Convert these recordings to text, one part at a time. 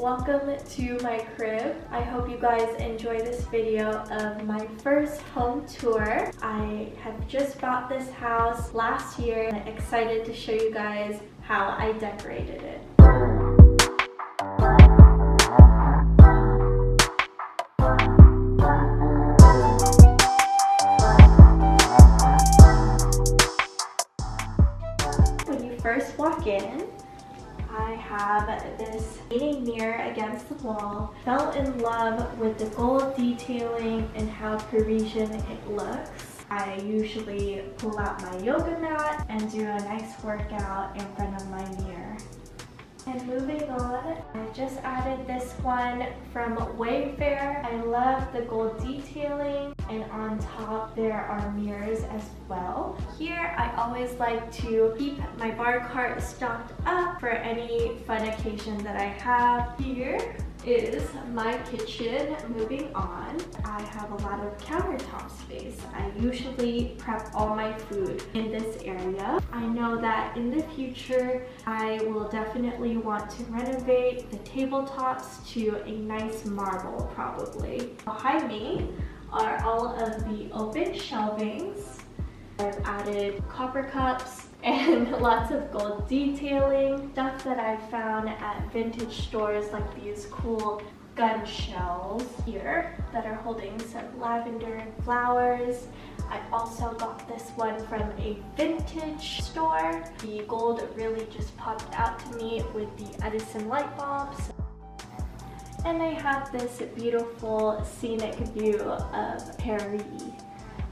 welcome to my crib. I hope you guys enjoy this video of my first home tour. I have just bought this house last year and I'm excited to show you guys how I decorated it. When you first walk in, I have this leaning mirror against the wall. Fell in love with the gold detailing and how Parisian it looks. I usually pull out my yoga mat and do a nice workout in front of my mirror. And moving on, I just added this one from Wayfair. I love the gold detailing, and on top there are mirrors as well. Here I always like to keep my bar cart stocked up for any fun occasion that I have. Here is my kitchen. Moving on, I have a lot of countertop space. I usually prep all my food in this area. I know that in the future I will definitely want to renovate the tabletops to a nice marble probably. Behind me are all of the open shelvings. I've added copper cups and lots of gold detailing, stuff that I found at vintage stores, like these cool gun shells here that are holding some lavender and flowers. I also got this one from a vintage store. The gold really just popped out to me with the Edison light bulbs. And I have this beautiful scenic view of Paris.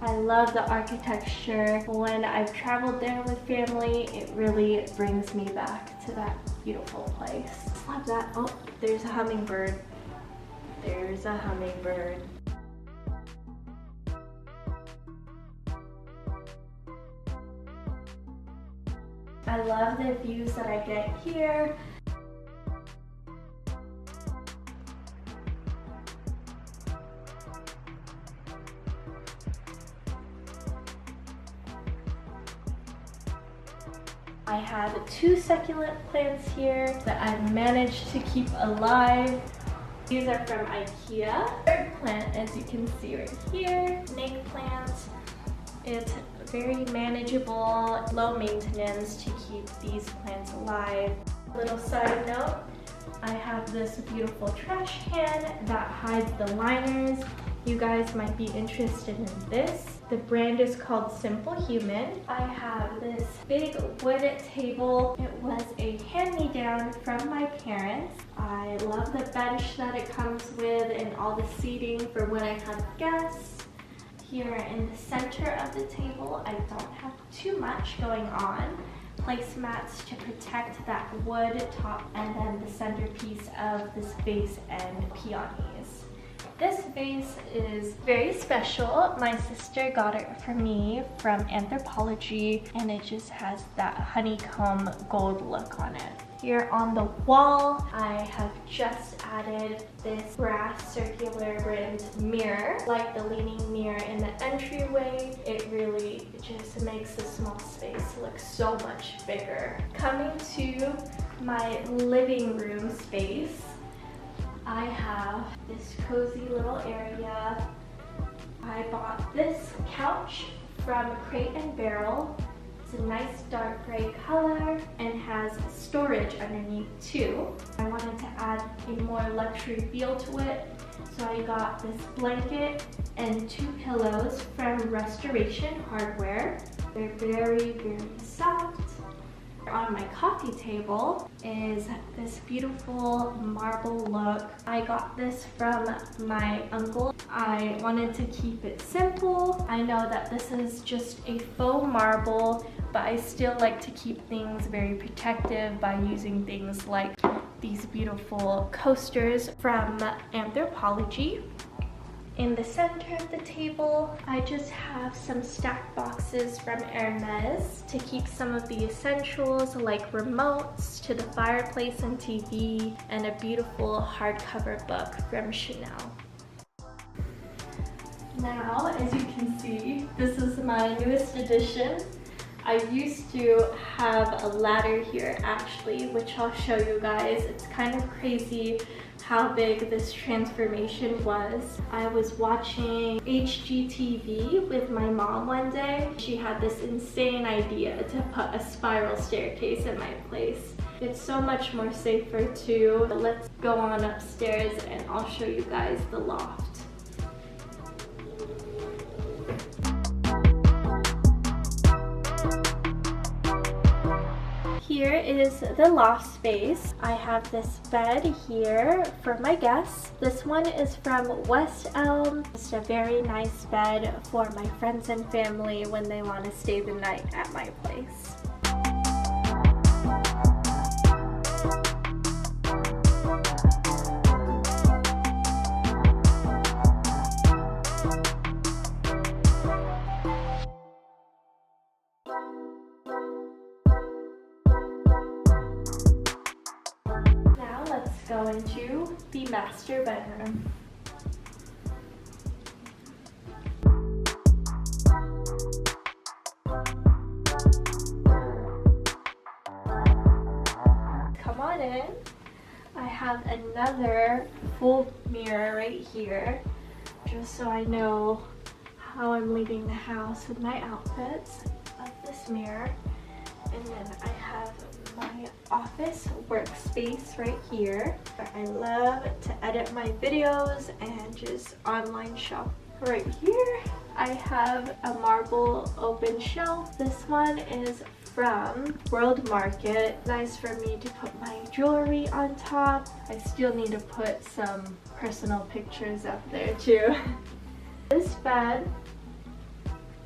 I love the architecture. When I've traveled there with family, it really brings me back to that beautiful place. Love that. Oh, there's a hummingbird. There's a hummingbird. I love the views that I get here. I have two succulent plants here that I've managed to keep alive. These are from IKEA. Third plant, as you can see right here, snake plant. It's very manageable, low maintenance to keep these plants alive. Little side note, I have this beautiful trash can that hides the liners. You guys might be interested in this. The brand is called Simple Human. I have this big wood table. It was a hand-me-down from my parents. I love the bench that it comes with and all the seating for when I have guests. Here in the center of the table, I don't have too much going on. Placemats to protect that wood top, and then the centerpiece of this vase and peonies. This vase is very special. My sister got it for me from Anthropologie, and it just has that honeycomb gold look on it. Here on the wall, I have just added this brass circular rimmed mirror. Like the leaning mirror in the entryway, it really just makes the small space look so much bigger. Coming to my living room space, I have this cozy little area. I bought this couch from Crate and Barrel. It's a nice dark gray color and has storage underneath too. I wanted to add a more luxury feel to it, so I got this blanket and two pillows from Restoration Hardware. They're very, very soft. On my coffee table is this beautiful marble look. I got this from my uncle. I wanted to keep it simple. I know that this is just a faux marble, but I still like to keep things very protective by using things like these beautiful coasters from Anthropologie. In the center of the table, I just have some stack boxes from Hermes to keep some of the essentials like remotes to the fireplace and TV, and a beautiful hardcover book from Chanel. Now, as you can see, this is my newest addition. I used to have a ladder here actually, which I'll show you guys. It's kind of crazy how big this transformation was. I was watching HGTV with my mom one day. She had this insane idea to put a spiral staircase in my place. It's so much more safer too. Let's go on upstairs and I'll show you guys the loft. Here is the loft space. I have this bed here for my guests. This one is from West Elm. It's a very nice bed for my friends and family when they want to stay the night at my place. Go into the master bedroom. Come on in. I have another full mirror right here, just so I know how I'm leaving the house with my outfits. I love this mirror. And then I have my office workspace right here where I love to edit my videos and just online shop. Right here I have a marble open shelf. This one is from World Market. Nice for me to put my jewelry on top. I still need to put some personal pictures up there too. This bed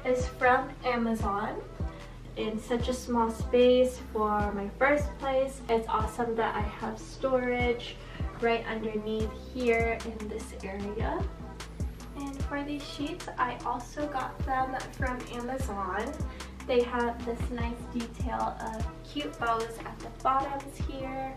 is from Amazon. In such a small space for my first place. It's awesome that I have storage right underneath here in this area. And for these sheets, I also got them from Amazon. They have this nice detail of cute bows at the bottoms here.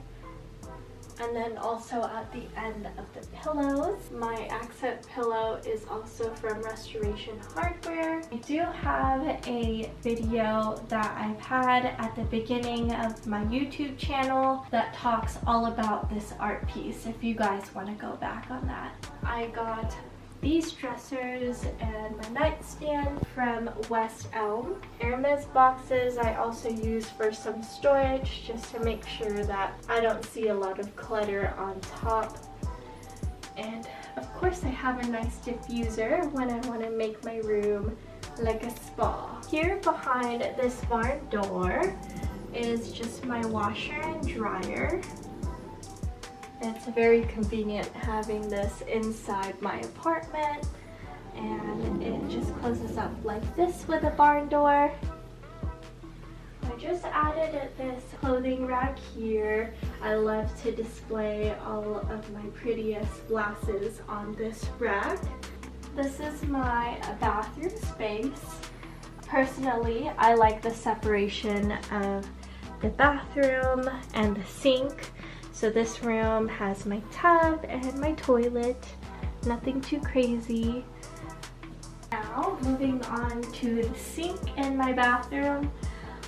And then also at the end of the pillows. My accent pillow is also from Restoration Hardware. I do have a video that I've had at the beginning of my YouTube channel that talks all about this art piece if you guys want to go back on that. I got these dressers and my nightstand from West Elm. Hermes boxes I also use for some storage just to make sure that I don't see a lot of clutter on top. And of course I have a nice diffuser when I want to make my room like a spa. Here behind this barn door is just my washer and dryer. It's very convenient having this inside my apartment, and it just closes up like this with a barn door. I just added this clothing rack here. I love to display all of my prettiest glasses on this rack. This is my bathroom space. Personally, I like the separation of the bathroom and the sink. So this room has my tub and my toilet, nothing too crazy. Now, moving on to the sink in my bathroom.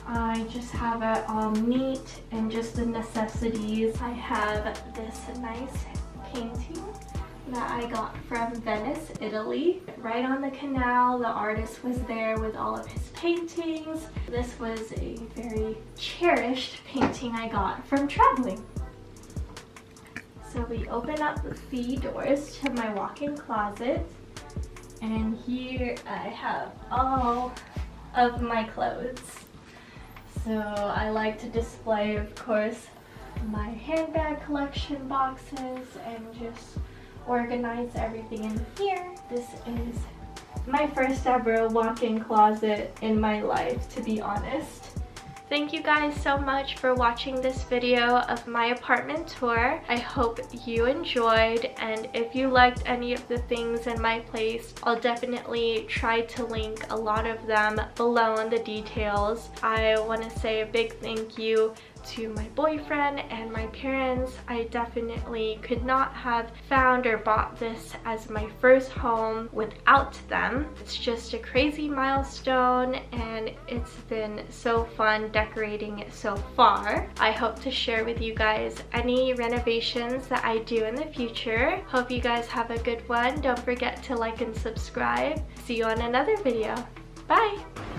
I just have it all neat and just the necessities. I have this nice painting that I got from Venice, Italy. Right on the canal, the artist was there with all of his paintings. This was a very cherished painting I got from traveling. So we open up the doors to my walk-in closet, and here I have all of my clothes. So I like to display, of course, my handbag collection boxes and just organize everything in here. This is my first ever walk-in closet in my life, to be honest. Thank you guys so much for watching this video of my apartment tour. I hope you enjoyed, and if you liked any of the things in my place, I'll definitely try to link a lot of them below in the details. I want to say a big thank you to my boyfriend and my parents. I definitely could not have found or bought this as my first home without them. It's just a crazy milestone, and it's been so fun decorating it so far. I hope to share with you guys any renovations that I do in the future. Hope you guys have a good one. Don't forget to like and subscribe. See you on another video. Bye!